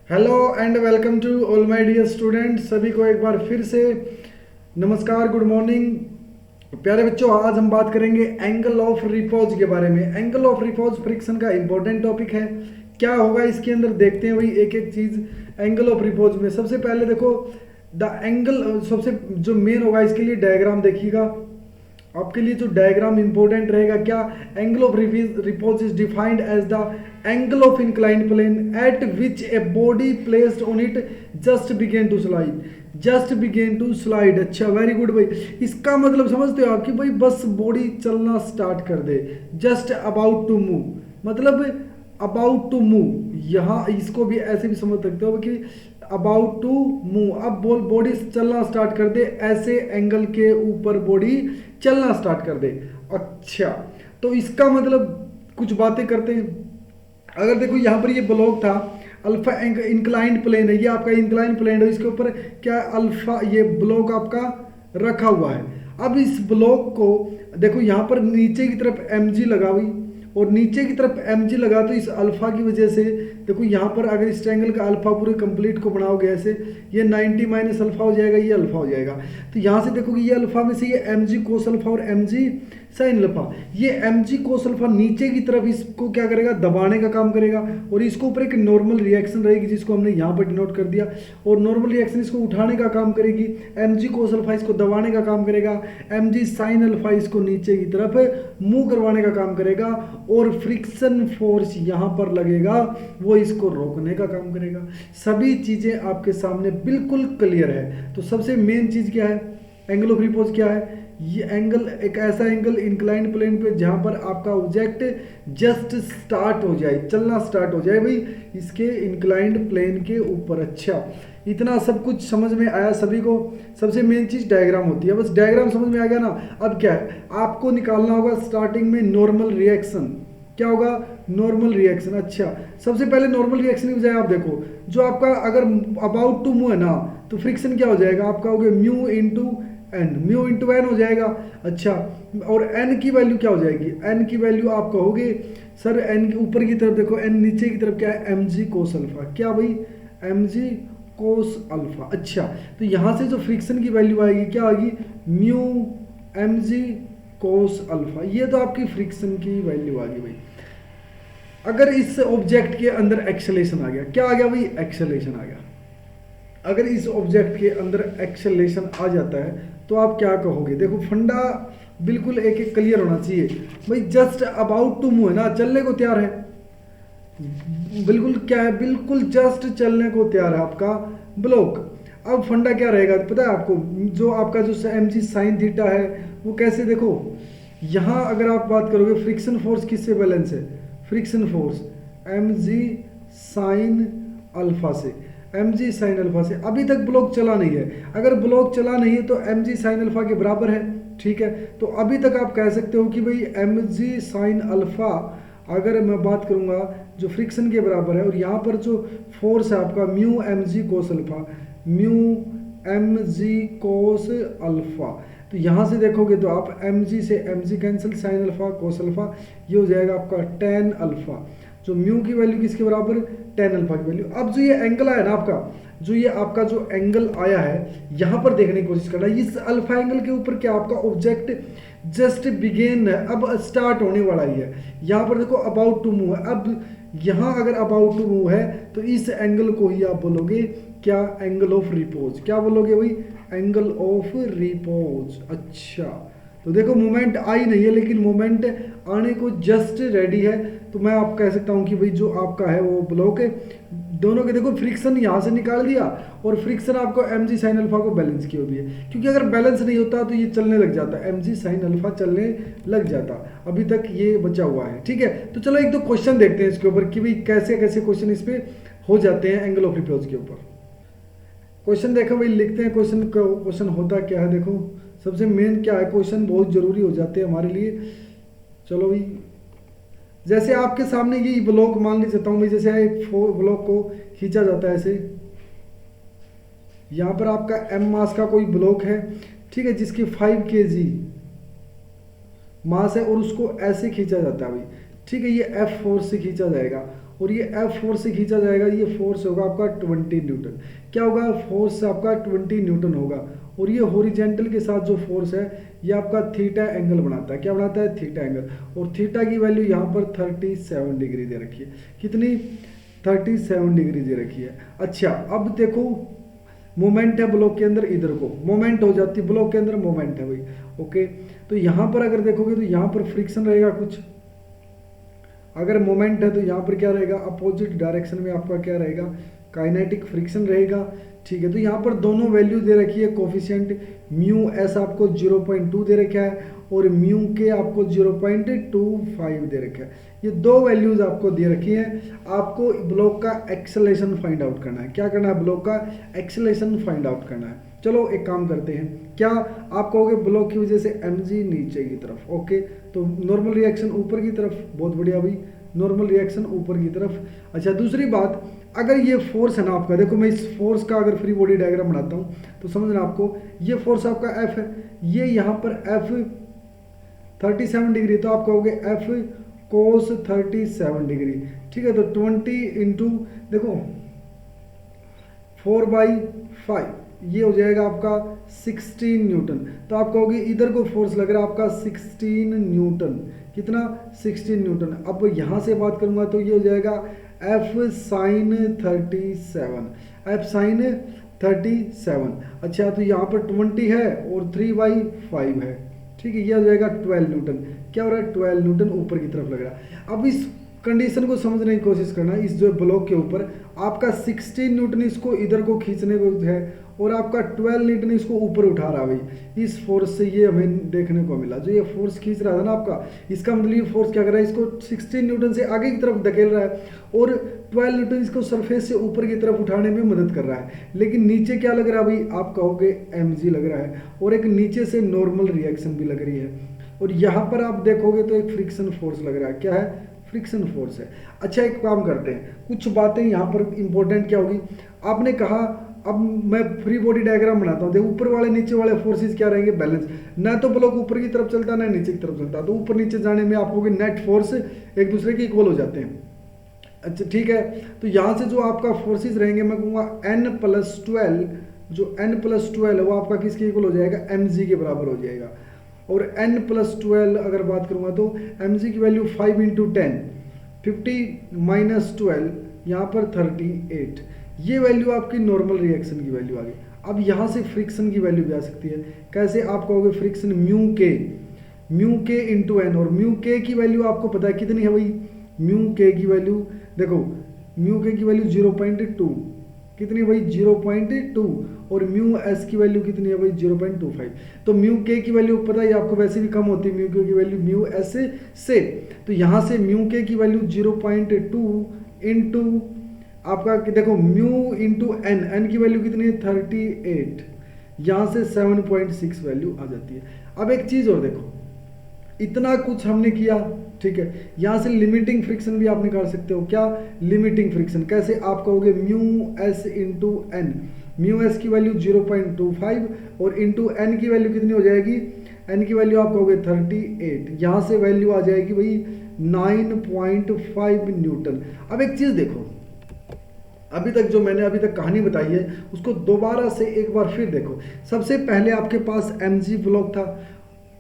Hello and welcome to all my dear student. सभी को एक बार फिर से नमस्कार, गुड मॉर्निंग। प्यारे बच्चों, आज हम बात करेंगे एंगल ऑफ रिपोज के बारे में। एंगल ऑफ रिपोज फ्रिक्शन का इंपॉर्टेंट टॉपिक है। क्या होगा इसके अंदर देखते हैं भाई, एक एक चीज। एंगल ऑफ रिपोज में सबसे पहले देखो द एंगल, सबसे जो मेन होगा इसके लिए डायग्राम देखिएगा। आपके लिए जो डायग्राम इंपॉर्टेंट रहेगा क्या, angle of repose is defined as the angle of inclined plane at which a body placed on it just begin to slide. Just begin to slide, अच्छा वेरी गुड भाई। इसका मतलब समझते हो आप कि भाई बस बॉडी चलना स्टार्ट कर दे, जस्ट अबाउट टू मूव, मतलब अबाउट टू मूव। यहाँ इसको भी ऐसे भी समझ सकते हो कि अबाउट टू मूव, अब बॉडी चलना स्टार्ट कर दे, ऐसे एंगल के ऊपर बॉडी चलना स्टार्ट कर दे। अच्छा, तो इसका मतलब कुछ बातें करते हैं। अगर देखो यहाँ पर ये ब्लॉक था, अल्फा इंक्लाइंड प्लेन है, ये आपका इंक्लाइंड प्लेन है, इसके ऊपर क्या अल्फा, ये ब्लॉक आपका रखा हुआ है। अब इस ब्लॉक को देखो यहाँ पर नीचे की तरफ mg लगा हुई और नीचे की तरफ mg लगा, तो इस अल्फा की वजह से देखो यहाँ पर अगर इस ट्रायंगल का अल्फा पूरे कंप्लीट को बनाओगे ऐसे, ये 90 माइनस अल्फा हो जाएगा, ये अल्फा हो जाएगा। तो यहाँ से देखो कि ये अल्फा में से ये mg कोस अल्फा और mg साइन अल्फा, ये mg कोस अल्फा नीचे की तरफ इसको क्या करेगा, दबाने का काम करेगा, और इसको ऊपर एक नॉर्मल रिएक्शन रहेगी जिसको हमने यहाँ पर डिनोट कर दिया, और नॉर्मल रिएक्शन इसको उठाने का काम करेगी। mg कोस अल्फा इसको दबाने का काम करेगा, mg साइन अल्फा इसको नीचे की तरफ मूव करवाने का काम करेगा, और फ्रिक्शन फोर्स यहाँ पर लगेगा, वो इसको रोकने का काम करेगा। सभी चीजें आपके सामने बिल्कुल क्लियर है। तो सबसे मेन चीज क्या है, एंगल ऑफ रिपोज क्या है। ये एंगल एक ऐसा एंगल इंक्लाइंड प्लेन पे जहां पर आपका ऑब्जेक्ट जस्ट स्टार्ट हो जाए, चलना स्टार्ट हो जाए भाई इसके इंक्लाइंड प्लेन के ऊपर। अच्छा, इतना सब कुछ समझ में आया सभी को। सबसे मेन चीज डायग्राम होती है, बस डायग्राम समझ में आ गया ना। अब क्या है, आपको निकालना होगा स्टार्टिंग में नॉर्मल रिएक्शन। क्या होगा, नॉर्मल रिएक्शन। अच्छा, सबसे पहले नॉर्मल रिएक्शन की बजाय आप देखो, जो आपका अगर अबाउट टू मूव है ना, तो फ्रिक्शन क्या हो जाएगा आपका, हो गया mu into N, mu into N हो जाएगा। अच्छा, और एन की वैल्यू क्या हो जाएगी, एन की वैल्यू आप कहोगे सर एन के ऊपर की तरफ देखो, एन नीचे की तरफ क्या है, एम जी कोस अल्फा। क्या भाई, एम जी कोस अल्फा। अच्छा, तो यहाँ से जो फ्रिक्शन की वैल्यू आएगी क्या आएगी, mu m g cos alpha. ये तो आपकी फ्रिक्शन की वैल्यू आ गई भाई। अगर इस ऑब्जेक्ट के अंदर एक्सेलेरेशन आ गया, क्या आ गया भाई, एक्सेलेरेशन आ गया। अगर इस ऑब्जेक्ट के अंदर एक्सेलेरेशन आ जाता है तो आप क्या कहोगे, देखो फंडा बिल्कुल एक एक क्लियर होना चाहिए भाई। जस्ट अबाउट टू मूव है ना, चलने को तैयार है, बिल्कुल क्या है, बिल्कुल जस्ट चलने को तैयार है आपका ब्लॉक। अब फंडा क्या रहेगा पता है आपको, जो आपका जो एम जी साइन थीटा है वो कैसे, देखो यहाँ अगर आप बात करोगे फ्रिक्शन फोर्स किससे बैलेंस है, friction force m g sine alpha से, एम जी साइन अल्फा से। अभी तक ब्लॉक चला नहीं है, अगर ब्लॉक चला नहीं है तो एम जी साइन अल्फा के बराबर है, ठीक है। तो अभी तक आप कह सकते हो कि भाई एम जी साइन अल्फा, अगर मैं बात करूंगा जो फ्रिक्शन के बराबर है, और यहाँ पर जो फोर्स है आपका mu m g cos alpha, mu m g cos alpha. तो यहाँ से देखोगे तो आप एम जी से m g cancel, sine alpha cos alpha, ये हो जाएगा आपका टेन अल्फा। जो म्यू की वैल्यू किसके बराबर, टेन अल्फा की वैल्यू। अब जो ये एंगल आया ना आपका, जो ये आपका जो एंगल आया है यहाँ पर देखने की कोशिश करना, इस अल्फा एंगल के ऊपर क्या आपका ऑब्जेक्ट जस्ट बिगेन है, अब स्टार्ट होने वाला ही है। यहाँ पर देखो अबाउट टू मूव है, अब यहाँ अगर अबाउट टू मूव है तो इस एंगल को ही आप बोलोगे क्या, एंगल ऑफ रिपोज। क्या बोलोगे भाई, एंगल ऑफ रिपोज। अच्छा, तो देखो मोमेंट आई नहीं है लेकिन मोमेंट आने को जस्ट रेडी है। तो मैं आप कह सकता हूँ कि भाई जो आपका है वो ब्लॉक है, दोनों के देखो फ्रिक्शन यहाँ से निकाल दिया, और फ्रिक्शन आपको एम जी साइन अल्फा को बैलेंस की हुई है, क्योंकि अगर बैलेंस नहीं होता तो ये चलने लग जाता, एम जी साइन अल्फा चलने लग जाता। अभी तक ये बचा हुआ है, ठीक है। तो चलो एक दो क्वेश्चन देखते हैं इसके ऊपर कि भाई कैसे कैसे क्वेश्चन इस पे हो जाते हैं एंगल ऑफ रिपोज के ऊपर। क्वेश्चन देखो भाई, लिखते हैं क्वेश्चन। क्वेश्चन होता क्या है, देखो सबसे मेन क्या है, क्वेश्चन बहुत जरूरी हो जाते हैं हमारे लिए। चलो भाई, जैसे आपके सामने ये ब्लॉक मान ली चाहता हूँ मैं, जैसे एक ब्लॉक को खींचा जाता है ऐसे, यहाँ पर आपका एम मास का कोई ब्लॉक है, ठीक है, जिसकी 5 kg मास है, और उसको ऐसे खींचा जाता है भाई, ठीक है, ये एफ फोर्स से खींचा जाएगा, और ये एफ फोर्स से खींचा जाएगा, ये फोर्स होगा आपका 20 न्यूटन। क्या होगा, फोर्स आपका 20 न्यूटन होगा। और ये हॉरिजॉन्टल के साथ जो फोर्स है ये आपका थीटा एंगल बनाता है। क्या बनाता है, थीटा एंगल। और थीटा की वैल्यू यहाँ पर 37 डिग्री दे रखी है। कितनी, 37 डिग्री दे रखी है। अच्छा, अब देखो मोमेंट है ब्लॉक के अंदर, इधर को मोमेंट हो जाती है, ब्लॉक के अंदर मोमेंट है भाई। ओके, तो यहाँ पर अगर देखोगे तो यहाँ पर फ्रिक्शन रहेगा कुछ, अगर मोमेंट है तो यहाँ पर क्या रहेगा, अपोजिट डायरेक्शन में आपका क्या रहेगा, काइनेटिक फ्रिक्शन रहेगा। ठीक है, तो यहाँ पर दोनों वैल्यू दे रखी है, कोफिशिएंट म्यू एस आपको 0.2 दे रखा है और म्यू के आपको 0.25 दे रखा है। ये दो वैल्यूज आपको दे रखी हैं। आपको ब्लॉक का एक्सेलरेशन फाइंड आउट करना है। क्या करना है, ब्लॉक का एक्सेलरेशन फाइंड आउट करना है। चलो एक काम करते हैं, क्या आप कहोगे ब्लॉक की वजह से mg नीचे की तरफ। ओके, तो नॉर्मल रिएक्शन ऊपर की तरफ, बहुत बढ़िया भाई, नॉर्मल रिएक्शन ऊपर की तरफ। अच्छा, दूसरी बात, अगर ये फोर्स है ना आपका, देखो मैं इस फोर्स का अगर फ्री बॉडी डायग्राम बनाता हूँ तो समझना आपको, ये फोर्स आपका F है, ये यहाँ पर F 37 डिग्री, तो आप कहोगे F cos 37 डिग्री। ठीक है, तो 20 इंटू देखो 4/5, ये हो जाएगा आपका 16 न्यूटन। तो आप कहोगे इधर को फोर्स लग रहा है आपका 16 न्यूटन। कितना, 16 न्यूटन। अब यहाँ से बात करूँगा तो ये हो जाएगा F sin 37, F sin 37। अच्छा, तो यहाँ पर 20 है और 3/5 है। ठीक है, ये हो जाएगा 12 न्यूटन। क्या हो रहा है, 12 न्यूटन ऊपर की तरफ लग रहा है। अब इस कंडीशन को समझने की कोशिश करना, इस जो ब्लॉक के ऊपर आपका 16 न्यूटन इसको इधर को खींचने को है और आपका 12 न्यूटन इसको ऊपर उठा रहा है भाई। इस फोर्स से ये हमें देखने को मिला, जो ये फोर्स खींच रहा था ना आपका, इसका मतलब ये फोर्स क्या कर रहा है, इसको 16 न्यूटन से आगे की तरफ धकेल रहा है और 12 न्यूटन इसको सरफेस से ऊपर की तरफ उठाने में मदद कर रहा है। लेकिन नीचे क्या लग रहा है भाई, आप कहोगे mg लग रहा है और एक नीचे से नॉर्मल रिएक्शन भी लग रही है। और यहाँ पर आप देखोगे तो एक फ्रिक्शन फोर्स लग रहा है। क्या है, फ्रिक्शन फोर्स है। अच्छा, एक काम करते हैं, कुछ बातें यहाँ पर इंपॉर्टेंट क्या होगी, आपने कहा, अब मैं फ्री बॉडी डायग्राम बनाता हूँ, देखो ऊपर वाले नीचे वाले फोर्सेस क्या रहेंगे, बैलेंस। ना तो ब्लॉक ऊपर की तरफ चलता, ना नीचे की तरफ चलता, तो ऊपर नीचे जाने में आपको नेट फोर्स एक दूसरे के इक्वल हो जाते हैं। अच्छा, ठीक है, तो यहाँ से जो आपका फोर्सेस रहेंगे, मैं कहूँगा n+12, जो n+12 है वो आपका किसके इक्वल हो जाएगा, mg के बराबर हो जाएगा। और n+12 अगर बात करूँगा तो mg की वैल्यू 5 × 10, 50 - 12, यहाँ पर 38। ये वैल्यू आपकी नॉर्मल रिएक्शन की वैल्यू आ गई। अब यहाँ से फ्रिक्शन की वैल्यू भी आ सकती है। कैसे, आप कहोगे फ्रिक्शन म्यू के × n, और म्यू के की वैल्यू आपको पता है कितनी है भाई, म्यू के की वैल्यू देखो, म्यू के की वैल्यू 0.2, कितनी है भाई, 0.2, और म्यू एस की वैल्यू कितनी है भाई, 0.25। तो म्यू के की वैल्यू पता है आपको वैसे भी कम होती है म्यू के की वैल्यू म्यू एस से। तो यहाँ से म्यू के की वैल्यू 0.2 इंटू आपका देखो म्यू इंटू एन की वैल्यू कितनी है, 38, यहाँ से 7.6 वैल्यू आ जाती है। अब एक चीज़ और देखो, इतना कुछ हमने किया, ठीक है, यहाँ से लिमिटिंग फ्रिक्शन भी आप निकाल सकते हो। क्या, लिमिटिंग फ्रिक्शन कैसे, आप कहोगे mu S into N, mu S की वैल्यू 0.25 और इंटू एन की वैल्यू कितनी हो जाएगी, एन की वैल्यू आप कहोगे 38, यहाँ से वैल्यू आ जाएगी भाई 9.5 न्यूटन। अब एक चीज़ देखो, अभी तक जो मैंने अभी तक कहानी बताई है उसको दोबारा से एक बार फिर देखो। सबसे पहले आपके पास mg ब्लॉक था,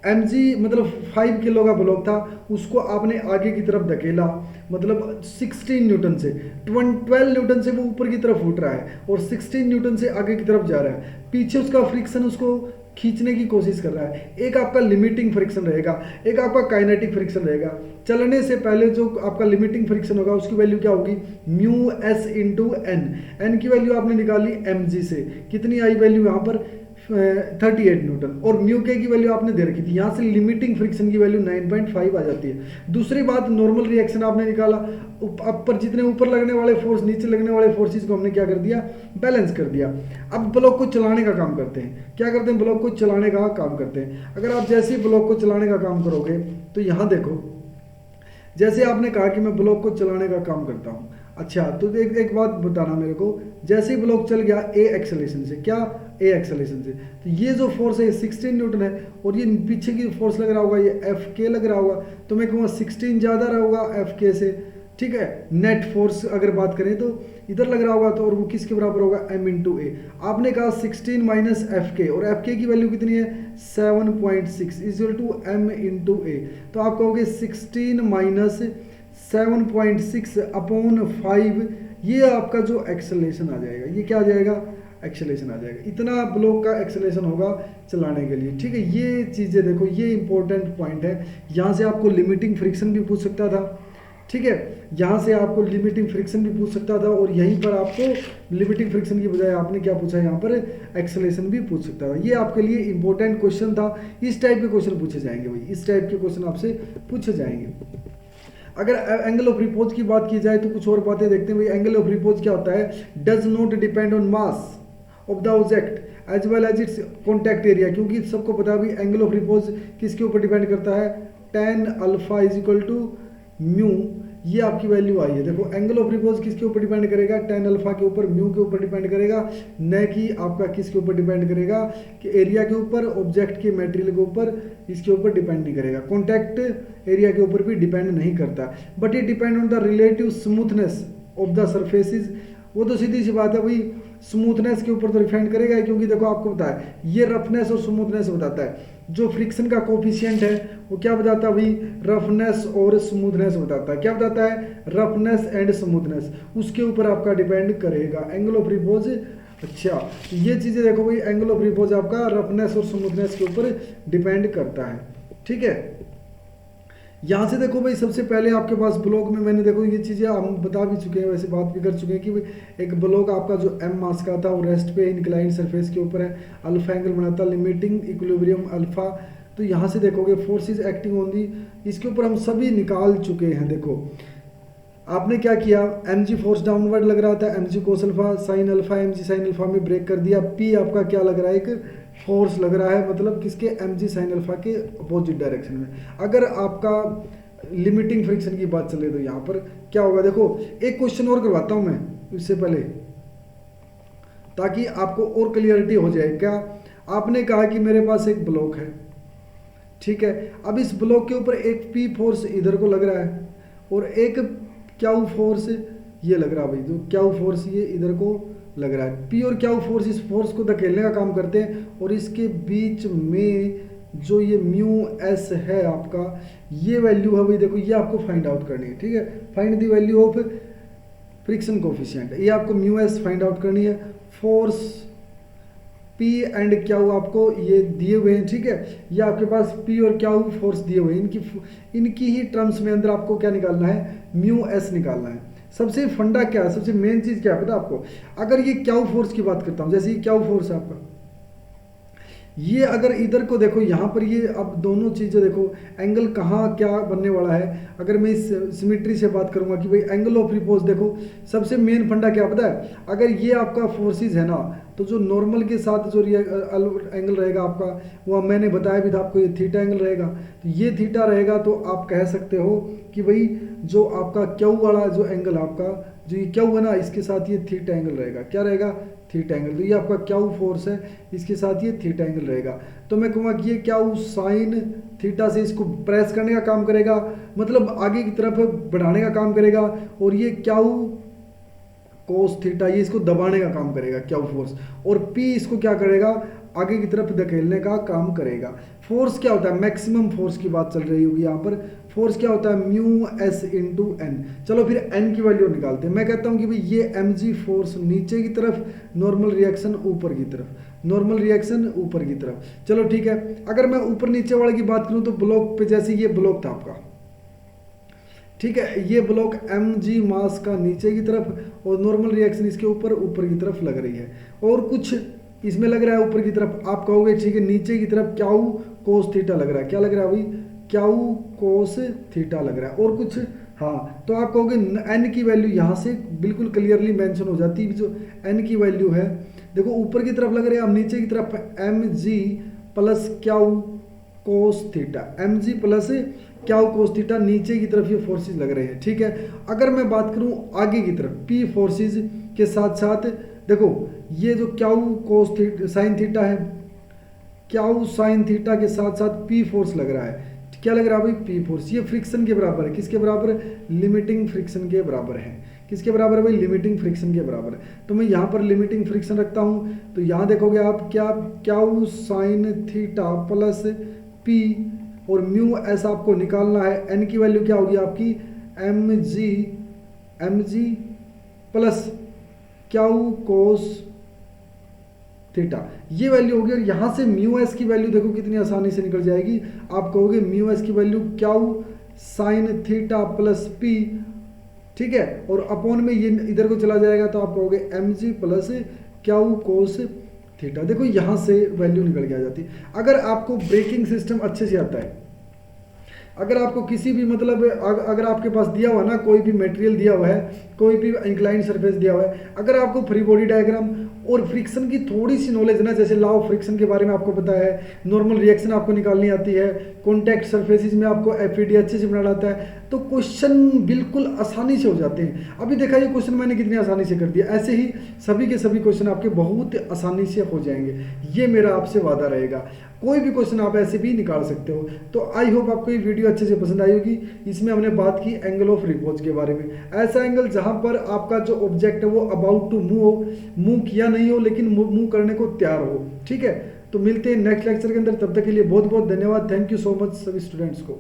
mg मतलब 5 किलो का ब्लॉक था, उसको आपने आगे की तरफ धकेला, मतलब 16 न्यूटन से, 12 न्यूटन से वो ऊपर की तरफ उठ रहा है और 16 न्यूटन से आगे की तरफ जा रहा है। पीछे उसका फ्रिक्शन उसको खींचने की कोशिश कर रहा है। एक आपका लिमिटिंग फ्रिक्शन रहेगा, एक आपका काइनेटिक फ्रिक्शन रहेगा। चलने से पहले जो आपका लिमिटिंग फ्रिक्शन होगा उसकी वैल्यू क्या होगी, mu S into N, N की वैल्यू आपने निकाली mg से, कितनी आई वैल्यू यहाँ पर 38 न्यूटन, और म्यू के की वैल्यू आपने दे रखी थी, यहाँ से लिमिटिंग फ्रिक्शन की वैल्यू 9.5 आ जाती है। दूसरी बात, नॉर्मल रिएक्शन आपने निकाला, ऊपर जितने ऊपर लगने वाले फोर्स नीचे लगने वाले फोर्सेस को हमने क्या कर दिया, बैलेंस कर दिया। अब ब्लॉक को चलाने का काम करते हैं। क्या करते हैं, ब्लॉक को चलाने का काम करते हैं। अगर आप जैसे ही ब्लॉक को चलाने का काम करोगे तो यहाँ देखो, जैसे आपने कहा कि मैं ब्लॉक को चलाने का काम करता हूँ, अच्छा तो एक बात बताना मेरे को, जैसे ही ब्लॉक चल गया ए एक्सेलरेशन से, क्या, ए एक्सेलरेशन से, तो ये जो फोर्स है 16 न्यूटन है और ये पीछे की फोर्स लग रहा होगा, ये एफ के लग रहा होगा, तो मैं कहूँगा 16 ज़्यादा रहा होगा एफ के से, ठीक है। नेट फोर्स अगर बात करें तो इधर लग रहा होगा तो, और वो किसके बराबर होगा, m इंटू ए। आपने कहा 16 माइनस एफ के, और एफ के की वैल्यू कितनी है 7.6 इक्वल टू m इंटू ए। तो आप कहोगे 16 माइनस 7.6 अपॉन 5, ये आपका जो एक्सेलरेशन आ जाएगा, ये क्या आ जाएगा, एक्सेलरेशन आ जाएगा। इतना ब्लॉक का एक्सेलरेशन होगा चलाने के लिए, ठीक है। ये चीज़ें देखो, ये इंपॉर्टेंट पॉइंट है। यहाँ से आपको लिमिटिंग फ्रिक्शन भी पूछ सकता था, ठीक है, यहाँ से आपको लिमिटिंग फ्रिक्शन भी पूछ सकता था, और यहीं पर आपको लिमिटिंग फ्रिक्शन की बजाय आपने क्या पूछा, यहाँ पर एक्सेलरेशन भी पूछ सकता था। ये आपके लिए इंपॉर्टेंट क्वेश्चन था। इस टाइप के क्वेश्चन पूछे जाएंगे भाई, इस टाइप के क्वेश्चन आपसे पूछे जाएंगे। अगर एंगल ऑफ रिपोज की बात की जाए तो कुछ और बातें देखते हैं भाई। एंगल ऑफ रिपोज क्या होता है, does not depend on mass of the object as well as its contact area, क्योंकि सबको पता है भाई एंगल ऑफ रिपोज किसके ऊपर डिपेंड करता है, tan alpha is equal to mu, ये आपकी वैल्यू आई है। देखो एंगल ऑफ रिपोज किसके ऊपर डिपेंड करेगा, tan अल्फा के ऊपर, म्यू के ऊपर डिपेंड करेगा, न कि आपका किसके ऊपर डिपेंड करेगा, कि एरिया के ऊपर, ऑब्जेक्ट के मटेरियल के ऊपर, इसके ऊपर डिपेंड नहीं करेगा। कॉन्टैक्ट एरिया के ऊपर भी डिपेंड नहीं करता, बट ये depend on the relative smoothness of the surfaces. वो तो सीधी सी बात है भाई, स्मूथनेस के ऊपर तो डिपेंड करेगा, क्योंकि देखो आपको पता है ये रफनेस और स्मूथनेस बताता है। जो फ्रिक्शन का कोफिशिएंट है वो क्या बताता है भाई, रफनेस और स्मूथनेस बताता है। क्या बताता है, रफनेस एंड स्मूथनेस, उसके ऊपर आपका डिपेंड करेगा एंगल ऑफ रिपोज। अच्छा, ये चीज़ें देखो भाई, एंगल ऑफ रिपोज आपका रफनेस और स्मूथनेस के ऊपर डिपेंड करता है, ठीक है। यहाँ से देखो भाई, सबसे पहले आपके पास ब्लॉक में मैंने देखो ये चीज़ें हम बता भी चुके हैं, वैसे बात भी कर चुके हैं कि भाई एक ब्लॉक आपका जो m मास का था वो रेस्ट पे इंक्लाइन सरफेस के ऊपर है, अल्फा एंगल बनाता, लिमिटिंग इक्विलिब्रियम अल्फा। तो यहाँ से देखोगे फोर्सेस एक्टिंग ऑन दी, इसके ऊपर हम सभी निकाल चुके हैं। देखो आपने क्या किया, mg फोर्स डाउनवर्ड लग रहा था, mg cos alpha sine alpha, mg sine alpha में ब्रेक कर दिया। p आपका क्या लग रहा है, एक फोर्स लग रहा है, मतलब किसके, mg साइन अल्फा के अपोजिट डायरेक्शन में। अगर आपका लिमिटिंग फ्रिक्शन की बात चले तो यहाँ पर क्या होगा, देखो एक क्वेश्चन और करवाता हूँ मैं इससे पहले, ताकि आपको और क्लियरिटी हो जाए। क्या आपने कहा कि मेरे पास एक ब्लॉक है, ठीक है, अब इस ब्लॉक के ऊपर एक p फोर्स इधर को लग रहा है और एक क्यू फोर्स ये लग रहा है भाई, जो क्यू फोर्स ये इधर को लग रहा है। पी और क्यू फोर्स इस फोर्स को धकेलने का काम करते हैं, और इसके बीच में जो ये म्यू एस है आपका, ये वैल्यू है भाई, देखो ये आपको फाइंड आउट करनी है, ठीक है। Find the value of friction coefficient, ये आपको म्यू एस फाइंड आउट करनी है। फोर्स पी एंड क्यू आपको ये दिए हुए हैं, ठीक है। ये आपके पास पी और क्यू फोर्स दिए हुए हैं, इनकी ही टर्म्स में अंदर आपको क्या निकालना है, म्यू एस निकालना है। सबसे फंडा क्या है, सबसे मेन चीज़ क्या है पता आपको, अगर ये क्यू फोर्स की बात करता हूँ, जैसे ये क्यू फोर्स है आपका, ये अगर इधर को देखो, यहाँ पर ये अब दोनों चीज़ें देखो, एंगल कहाँ क्या बनने वाला है। अगर मैं इस सिमेट्री से बात करूँगा कि भाई एंगल ऑफ रिपोज, देखो सबसे मेन फंडा क्या पता है, अगर ये आपका फोर्सेस है ना, तो जो नॉर्मल के साथ जो एंगल रहेगा आपका, वो मैंने बताया भी था आपको, ये थीटा एंगल रहेगा। तो ये थीटा रहेगा, तो आप कह सकते हो कि भाई जो आपका क्यू वाला जो एंगल आपका, जो ये क्यू है ना, इसके साथ ये थीटा एंगल रहेगा। क्या रहेगा, थीटा एंगल। तो ये आपका क्यू फोर्स है, इसके साथ ये थीटा एंगल रहेगा। तो मैं कहूँगा कि ये क्यू साइन थीटा से इसको प्रेस करने का काम करेगा, मतलब आगे की तरफ बढ़ाने का काम करेगा, और ये क्यू कोस थीटा ये इसको दबाने का काम करेगा क्यू फोर्स, और पी इसको क्या करेगा, आगे की तरफ धकेलने का काम करेगा। फोर्स क्या होता है, मैक्सिमम फोर्स की बात चल रही होगी यहाँ पर। फोर्स क्या होता है, म्यू एस इंटू एन। चलो फिर एन की वैल्यू निकालते हैं। मैं कहता हूँ कि भाई ये एम जी फोर्स नीचे की तरफ, नॉर्मल रिएक्शन ऊपर की तरफ, नॉर्मल रिएक्शन ऊपर की तरफ। चलो ठीक है, अगर मैं ऊपर नीचे वाले की बात करूँ तो ब्लॉक पे, जैसे ये ब्लॉक था आपका, ठीक है, ये ब्लॉक एम जी मास का नीचे की तरफ, और नॉर्मल रिएक्शन इसके ऊपर की तरफ लग रही है, और कुछ इसमें लग रहा है ऊपर की तरफ। आप कहोगे ठीक है, नीचे की तरफ क्यू कोस थीटा लग रहा है। क्या लग रहा है भाई, क्यू कोस थीटा लग रहा है, और कुछ, हाँ, तो आप कहोगे एन की वैल्यू यहाँ से बिल्कुल क्लियरली मेंशन हो जाती है। जो एन की वैल्यू है, देखो ऊपर की तरफ लग रहे हैं, अब नीचे की तरफ m g plus Q cos theta, m g plus Q cos theta, नीचे की तरफ ये फोर्सेस लग रहे हैं, ठीक है। अगर मैं बात करूं आगे की तरफ, पी फोर्सेस के साथ साथ देखो ये जो Q cos theta sine theta है, क्यू साइन थीटा के साथ साथ पी फोर्स लग रहा है, क्या लग रहा है भाई, पी फोर्स। ये फ्रिक्शन के बराबर है, किसके बराबर है, लिमिटिंग फ्रिक्शन के बराबर है। किसके बराबर है भाई, लिमिटिंग फ्रिक्शन के बराबर है। तो मैं यहाँ पर लिमिटिंग फ्रिक्शन रखता हूँ, तो यहाँ देखोगे आप क्या, Q sine theta plus P और म्यू ऐसा आपको निकालना है। एन की वैल्यू क्या होगी आपकी, m g plus Q cos theta, ये वैल्यू होगी। और यहाँ से म्यू एस की वैल्यू देखो कितनी आसानी से निकल जाएगी। आप कहोगे म्यू एस की value Q sine theta plus P, ठीक है, और अपॉन में ये इधर को चला जाएगा तो आप कहोगे m g plus Q cos theta. देखो यहाँ से वैल्यू निकल के आ जाती है। अगर आपको ब्रेकिंग सिस्टम अच्छे से आता है, अगर आपको किसी भी मतलब अगर आपके पास दिया हुआ ना कोई भी मटेरियल दिया हुआ है, कोई भी इंक्लाइन सरफेस दिया हुआ है, अगर आपको फ्री बॉडी डायग्राम और फ्रिक्शन की थोड़ी सी नॉलेज ना, जैसे लॉ ऑफ फ्रिक्शन के बारे में आपको पता है, नॉर्मल रिएक्शन आपको निकालनी आती है, कॉन्टैक्ट सरफेसेस में आपको एफईडी अच्छे से बनाना आता है, तो क्वेश्चन बिल्कुल आसानी से हो जाते हैं। अभी देखा ये क्वेश्चन मैंने कितनी आसानी से कर दिया, ऐसे ही सभी के सभी क्वेश्चन आपके बहुत आसानी से हो जाएंगे, ये मेरा आपसे वादा रहेगा। कोई भी क्वेश्चन आप ऐसे भी निकाल सकते हो। तो आई होप आपको ये वीडियो अच्छे से पसंद आई होगी। इसमें हमने बात की एंगल ऑफ रिपोज के बारे में, ऐसा एंगल जहां पर आपका जो ऑब्जेक्ट है वो अबाउट टू मूव हो, मूव किया नहीं हो लेकिन मूव करने को तैयार हो। ठीक है, तो मिलते हैं नेक्स्ट लेक्चर के अंदर, तब तक के लिए बहुत बहुत धन्यवाद। थैंक यू सो मच सभी स्टूडेंट्स को।